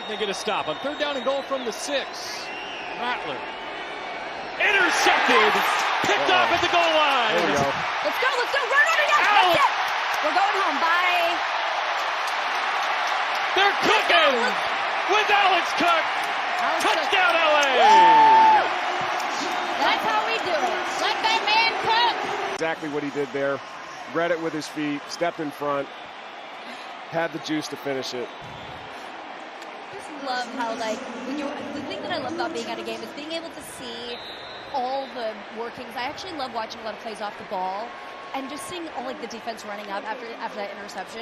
They get a stop on 3rd down and goal from the 6. Rattler. Intercepted. Picked off at the goal line. There we go. Let's go. Run. That's it. We're going home. Bye. They're cooking with Alex Cook. Touchdown, LA. That's how we do it. Let that man cook. Exactly what he did there. Read it with his feet, stepped in front, had the juice to finish it. I just love how, like, the thing that I love about being at a game is being able to see all the workings. I actually love watching a lot of plays off the ball and just seeing all, like, the defense running up after that interception.